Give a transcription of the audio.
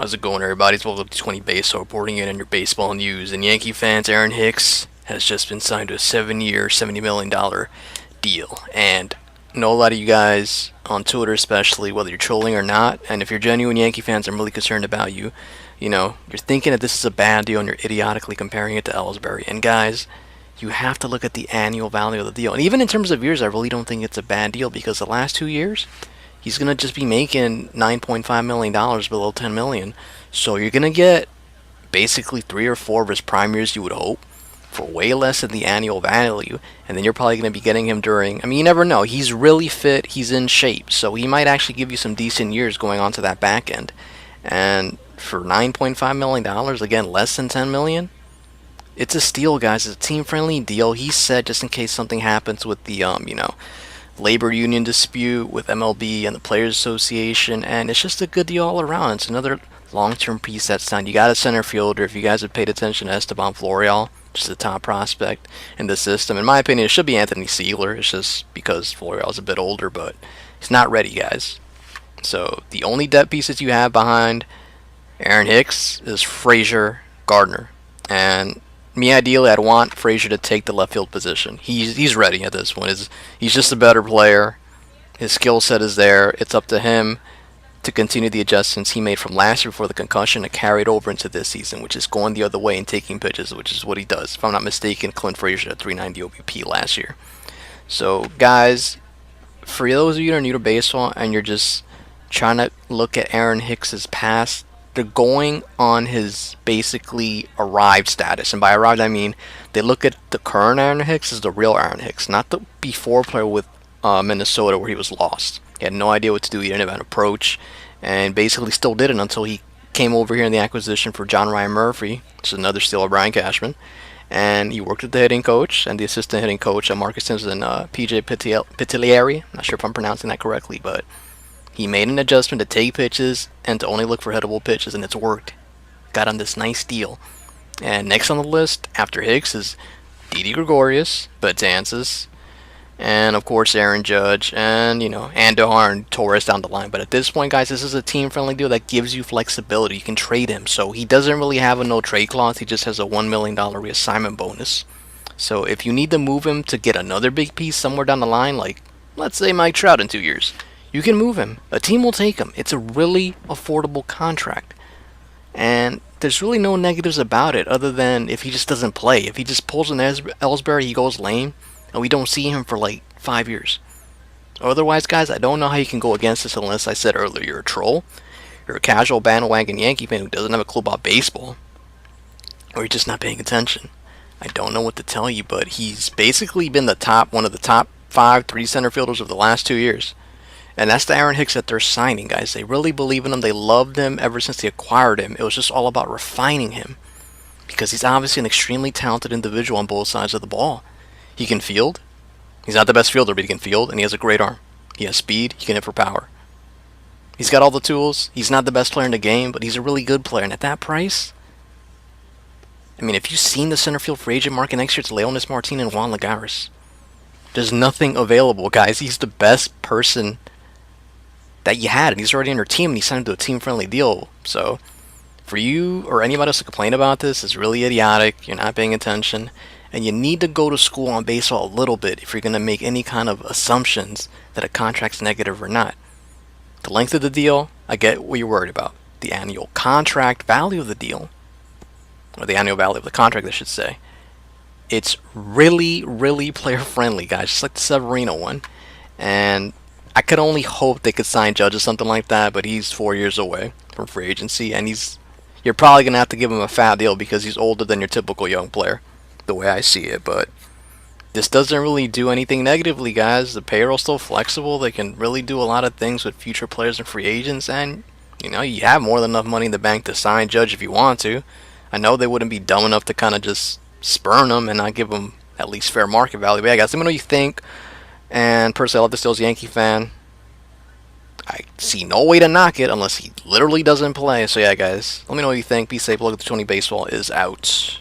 How's it going, everybody? It's Welcome to 20 Baseball, reporting in on your baseball news. And Yankee fans, Aaron Hicks has just been signed to a 7-year, $70 million deal. And I know a lot of you guys on Twitter, especially, whether you're trolling or not, and if you're genuine Yankee fans, I'm really concerned about you. You know, you're thinking that this is a bad deal and you're idiotically comparing it to Ellsbury. And guys, you have to look at the annual value of the deal. And even in terms of years, I really don't think it's a bad deal because the last 2 years, he's going to just be making $9.5 million below $10 million. So you're going to get basically 3 or 4 of his prime years, you would hope, for way less than the annual value. And then you're probably going to be getting him during, I mean, you never know. He's really fit. He's in shape. So he might actually give you some decent years going on to that back end. And for $9.5 million, again, less than $10 million, it's a steal, guys. It's a team-friendly deal. He said just in case something happens with the, labor union dispute with MLB and the Players Association, and it's just a good deal all around. It's another long-term piece that's done. You got a center fielder. If you guys have paid attention to Esteban Florial, just a top prospect in the system. In my opinion, it should be Anthony Sealer. It's just because Florial's a bit older, but he's not ready, guys. So the only depth pieces you have behind Aaron Hicks is Frazier, Gardner, and me, ideally, I'd want Frazier to take the left field position. He's ready at this point. He's just a better player. His skill set is there. It's up to him to continue the adjustments he made from last year before the concussion to carry it over into this season, which is going the other way and taking pitches, which is what he does. If I'm not mistaken, Clint Frazier had 390 OBP last year. So, guys, for those of you that are new to baseball and you're just trying to look at Aaron Hicks's past, they're going on his basically arrived status, and by arrived I mean they look at the current Aaron Hicks as the real Aaron Hicks, not the before player with Minnesota where he was lost. He had no idea what to do. He didn't have an approach, and basically still didn't until he came over here in the acquisition for John Ryan Murphy, which is another steal of Brian Cashman, and he worked with the hitting coach and the assistant hitting coach, Marcus Simpson, PJ Pitilieri. Not sure if I'm pronouncing that correctly, but he made an adjustment to take pitches and to only look for hittable pitches, and it's worked. Got on this nice deal. And next on the list, after Hicks, is Didi Gregorius, Betances, and of course Aaron Judge, and Andujar and Torres down the line. But at this point, guys, this is a team-friendly deal that gives you flexibility. You can trade him. So he doesn't really have a no-trade clause. He just has a $1 million reassignment bonus. So if you need to move him to get another big piece somewhere down the line, like let's say Mike Trout in 2 years, you can move him. A team will take him. It's a really affordable contract. And there's really no negatives about it other than if he just doesn't play. If he just pulls an Ellsbury, he goes lame, and we don't see him for like 5 years. Otherwise, guys, I don't know how you can go against this unless I said earlier you're a troll, you're a casual bandwagon Yankee fan who doesn't have a clue about baseball, or you're just not paying attention. I don't know what to tell you, but he's basically been one of the top 5 3 center fielders of the last 2 years. And that's the Aaron Hicks that they're signing, guys. They really believe in him. They loved him ever since they acquired him. It was just all about refining him because he's obviously an extremely talented individual on both sides of the ball. He can field. He's not the best fielder, but he can field, and he has a great arm. He has speed. He can hit for power. He's got all the tools. He's not the best player in the game, but he's a really good player. And at that price, I mean, if you've seen the center field free agent market next year, it's Leonis Martin and Juan Lagares. There's nothing available, guys. He's the best person that you had, and he's already on your team, and he signed to a team-friendly deal. So for you or anybody else to complain about this is really idiotic. You're not paying attention, and you need to go to school on baseball a little bit if you're going to make any kind of assumptions that a contract's negative or not. The length of the deal, I get what you're worried about. The annual contract value of the deal, or the annual value of the contract, I should say, it's really, really player-friendly, guys, just like the Severino one. And I could only hope they could sign Judge or something like that, but he's 4 years away from free agency, and you're probably going to have to give him a fat deal because he's older than your typical young player, the way I see it. But this doesn't really do anything negatively, guys. The payroll's still flexible. They can really do a lot of things with future players and free agents, and you have more than enough money in the bank to sign Judge if you want to. I know they wouldn't be dumb enough to kind of just spurn him and not give him at least fair market value. But yeah, guys, let me know what you think. And personally, I love this deal as a Yankee fan. I see no way to knock it unless he literally doesn't play. So yeah, guys, let me know what you think. Be safe. Look at the 20 Baseball is out.